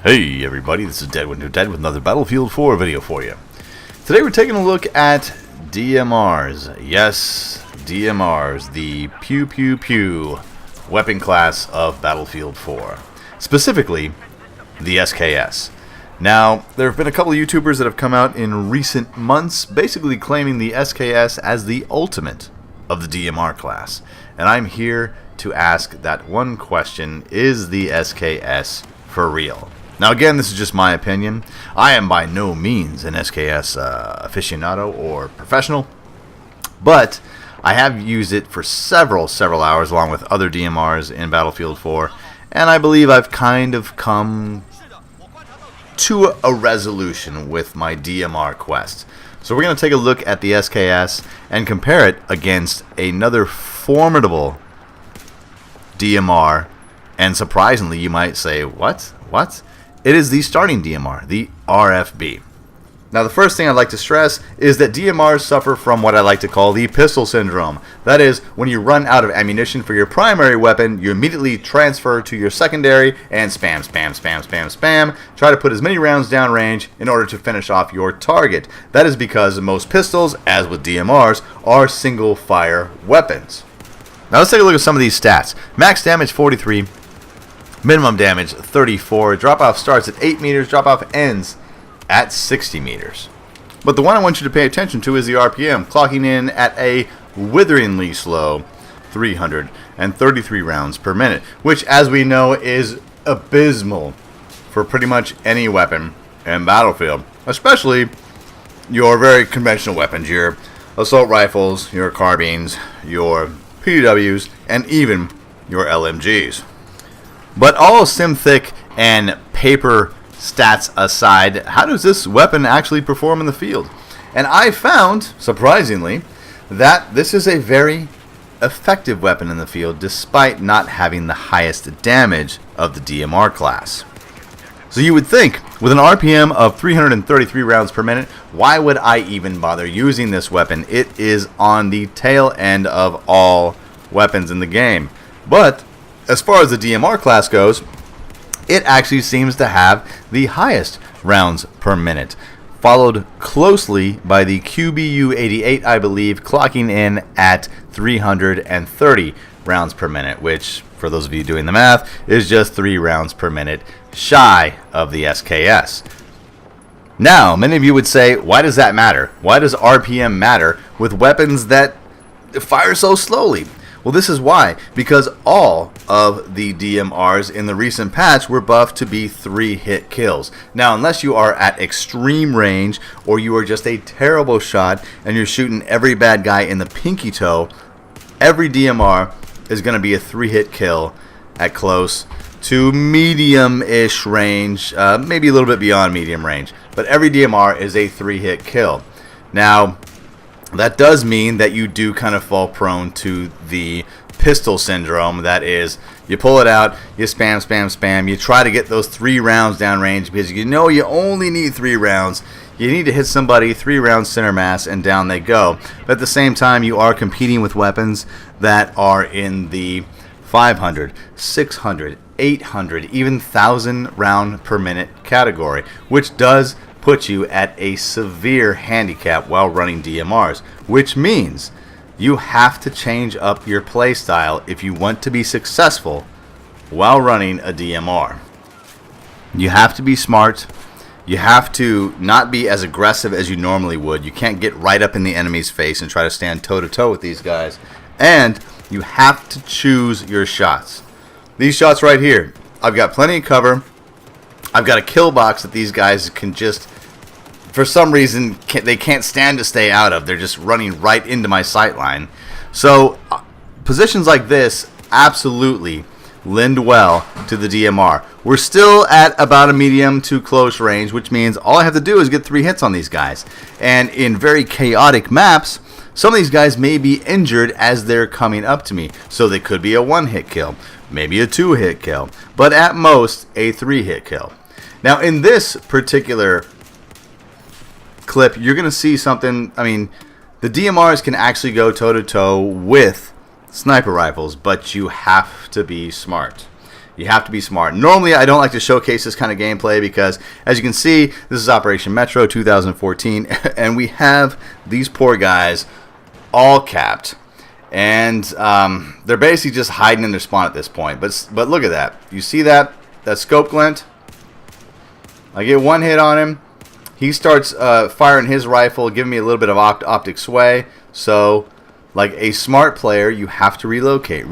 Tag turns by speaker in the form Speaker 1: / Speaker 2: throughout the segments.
Speaker 1: Hey everybody, this is Dead Winter Dead with another Battlefield 4 video for you. Today we're taking a look at DMRs. Yes, DMRs, the pew pew pew weapon class of Battlefield 4. Specifically, the SKS. Now, there have been a couple of YouTubers that have come out in recent months basically claiming the SKS as the ultimate of the DMR class. And I'm here to ask that one question: is the SKS for real? Now again, this is just my opinion. I am by no means an SKS aficionado or professional, but I have used it for several hours along with other DMRs in Battlefield 4, and I believe I've kind of come to a resolution with my DMR quest. So we're going to take a look at the SKS and compare it against another formidable DMR, and surprisingly you might say, what? It is the starting DMR, the RFB. Now the first thing I'd like to stress is that DMRs suffer from what I like to call the pistol syndrome. That is, when you run out of ammunition for your primary weapon, you immediately transfer to your secondary and spam. Try to put as many rounds downrange in order to finish off your target. That is because most pistols, as with DMRs, are single fire weapons. Now let's take a look at some of these stats. Max damage 43. Minimum damage 34. Drop-off starts at 8 meters. Drop-off ends at 60 meters. But the one I want you to pay attention to is the RPM, clocking in at a witheringly slow 333 rounds per minute, which, as we know, is abysmal for pretty much any weapon in Battlefield, especially your very conventional weapons, your assault rifles, your carbines, your PDWs, and even your LMGs. But all Simthick and paper stats aside, how does this weapon actually perform in the field? And I found, surprisingly, that this is a very effective weapon in the field despite not having the highest damage of the DMR class. So you would think, with an RPM of 333 rounds per minute, why would I even bother using this weapon? It is on the tail end of all weapons in the game. But as far as the DMR class goes, it actually seems to have the highest rounds per minute, followed closely by the QBU-88, I believe, clocking in at 330 rounds per minute, which, for those of you doing the math, is just 3 rounds per minute shy of the SKS. Now, many of you would say, why does that matter? Why does RPM matter with weapons that fire so slowly? Well, this is why. Because all of the DMRs in the recent patch were buffed to be 3-hit kills. Now, unless you are at extreme range or you are just a terrible shot and you're shooting every bad guy in the pinky toe, every DMR is going to be a 3-hit kill at close to medium-ish range, maybe a little bit beyond medium range. But every DMR is a 3-hit kill. Now, that does mean that you do kind of fall prone to the pistol syndrome. That is, you pull it out, you spam, you try to get those 3 rounds downrange because you know you only need 3 rounds. You need to hit somebody 3 rounds center mass and down they go. But at the same time, you are competing with weapons that are in the 500, 600, 800, even 1,000 round per minute category, which does put you at a severe handicap while running DMRs, which means you have to change up your playstyle if you want to be successful while running a DMR. You have to be smart. You have to not be as aggressive as you normally would. You can't get right up in the enemy's face and try to stand toe-to-toe with these guys. And you have to choose your shots. These shots right here, I've got plenty of cover. I've got a kill box that these guys can just, for some reason, they can't stand to stay out of. They're just running right into my sight line. So positions like this absolutely lend well to the DMR. We're still at about a medium to close range, which means all I have to do is get 3 hits on these guys. And in very chaotic maps, some of these guys may be injured as they're coming up to me. So they could be a 1-hit kill, maybe a 2-hit kill, but at most a 3-hit kill. Now in this particular clip, you're going to see something. I mean, the DMRs can actually go toe-to-toe with sniper rifles, but you have to be smart. You have to be smart. Normally, I don't like to showcase this kind of gameplay because, as you can see, this is Operation Metro 2014, and we have these poor guys all capped. And they're basically just hiding in their spawn at this point. But look at that. You see that scope glint? I get one hit on him. He starts firing his rifle, giving me a little bit of optic sway. So, like a smart player, you have to relocate,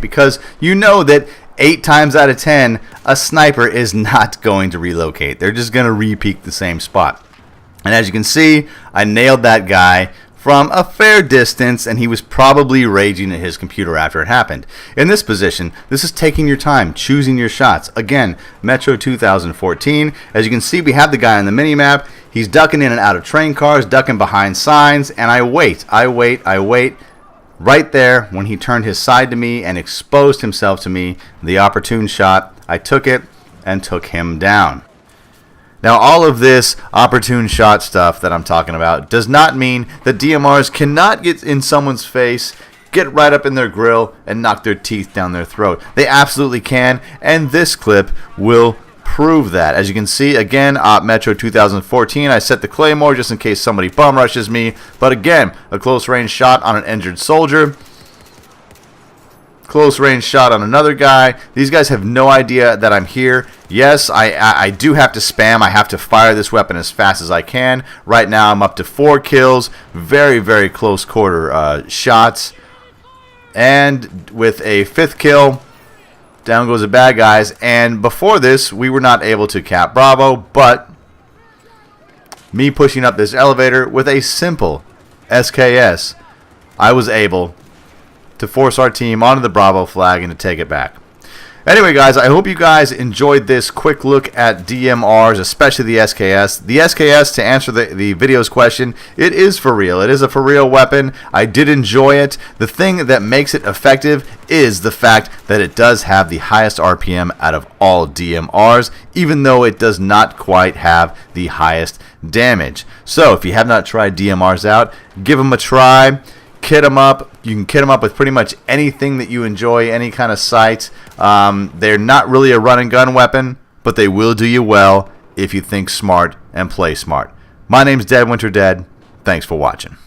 Speaker 1: because you know that 8 times out of 10, a sniper is not going to relocate. They're just going to re-peek the same spot. And as you can see, I nailed that guy from a fair distance, and he was probably raging at his computer after it happened. In this position, this is taking your time, choosing your shots. Again, Metro 2014. As you can see, we have the guy on the minimap. He's ducking in and out of train cars, ducking behind signs, and I wait. Right there, when he turned his side to me and exposed himself to me, the opportune shot, I took it and took him down. Now, all of this opportune shot stuff that I'm talking about does not mean that DMRs cannot get in someone's face, get right up in their grill, and knock their teeth down their throat. They absolutely can, and this clip will prove that. As you can see, again, Metro 2014, I set the Claymore just in case somebody bum rushes me, but again, a close range shot on an injured soldier. Close range shot on another guy. These guys have no idea that I'm here. Yes, I do have to spam. I have to fire this weapon as fast as I can. Right now I'm up to 4 kills. Very, very close quarter shots. And with a 5th kill, down goes the bad guys. And before this, we were not able to cap Bravo, but me pushing up this elevator with a simple SKS, I was able to force our team onto the Bravo flag and to take it back. Anyway, guys, I hope you guys enjoyed this quick look at DMRs, especially the SKS. The SKS, to answer the video's question, it is for real. It is a for real weapon. I did enjoy it. The thing that makes it effective is the fact that it does have the highest RPM out of all DMRs, even though it does not quite have the highest damage. So, if you have not tried DMRs out, give them a try. Kit them up. You can kit them up with pretty much anything that you enjoy, any kind of sight. They're not really a run and gun weapon, but they will do you well if you think smart and play smart. My name's Dead Winter Dead. Thanks for watching.